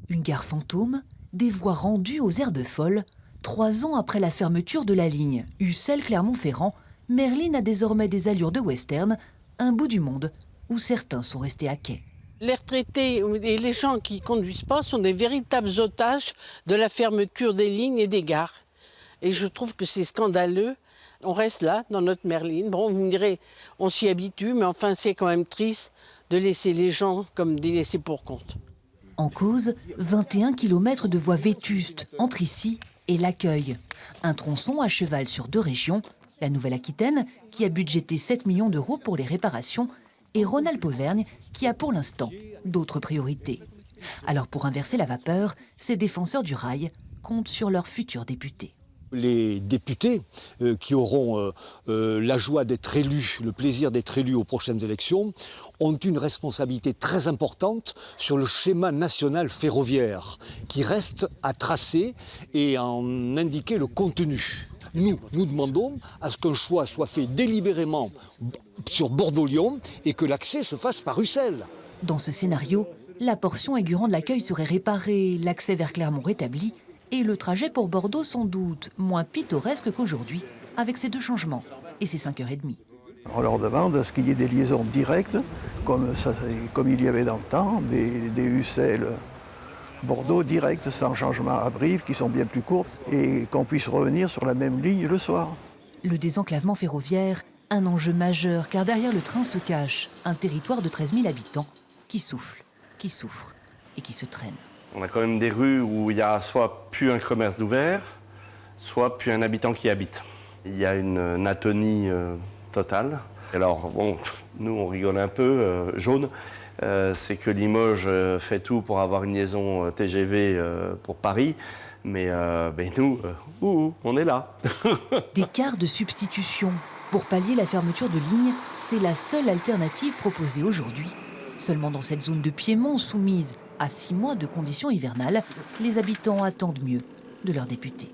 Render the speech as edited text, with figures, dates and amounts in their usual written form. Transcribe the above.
Une gare fantôme, des voies rendues aux herbes folles. 3 ans après la fermeture de la ligne Ussel-Clermont-Ferrand, Merline a désormais des allures de western, un bout du monde où certains sont restés à quai. Les retraités et les gens qui ne conduisent pas sont des véritables otages de la fermeture des lignes et des gares. Et je trouve que c'est scandaleux. On reste là, dans notre Merline. Bon, vous me direz, on s'y habitue, mais enfin, c'est quand même triste de laisser les gens comme des laissés pour compte. En cause, 21 km de voies vétustes entre ici et l'Accueil. Un tronçon à cheval sur 2 régions, la Nouvelle-Aquitaine, qui a budgété 7 millions d'euros pour les réparations, et Rhône-Alpes-Auvergne, qui a pour l'instant d'autres priorités. Alors pour inverser la vapeur, ces défenseurs du rail comptent sur leurs futurs députés. Les députés qui auront la joie d'être élus, le plaisir d'être élus aux prochaines élections, ont une responsabilité très importante sur le schéma national ferroviaire qui reste à tracer et à en indiquer le contenu. Nous demandons à ce qu'un choix soit fait délibérément sur Bordeaux-Lyon et que l'accès se fasse par Ussel. Dans ce scénario, la portion aigurant de l'Accueil serait réparée, l'accès vers Clermont rétabli, et le trajet pour Bordeaux sans doute moins pittoresque qu'aujourd'hui, avec ces 2 changements et ces 5h30. On leur demande à ce qu'il y ait des liaisons directes, comme il y avait dans le temps, des Ussel-Bordeaux directes, sans changement à Brive, qui sont bien plus courtes, et qu'on puisse revenir sur la même ligne le soir. Le désenclavement ferroviaire, un enjeu majeur, car derrière le train se cache un territoire de 13 000 habitants qui souffle, qui souffre et qui se traîne. On a quand même des rues où il y a soit plus un commerce d'ouvert, soit plus un habitant qui habite. Il y a une atonie totale. Alors bon, nous on rigole un peu, jaune, c'est que Limoges fait tout pour avoir une liaison TGV pour Paris, mais nous, on est là. Des cars de substitution. Pour pallier la fermeture de lignes, c'est la seule alternative proposée aujourd'hui. Seulement dans cette zone de Piémont soumise à 6 mois de conditions hivernales, les habitants attendent mieux de leurs députés.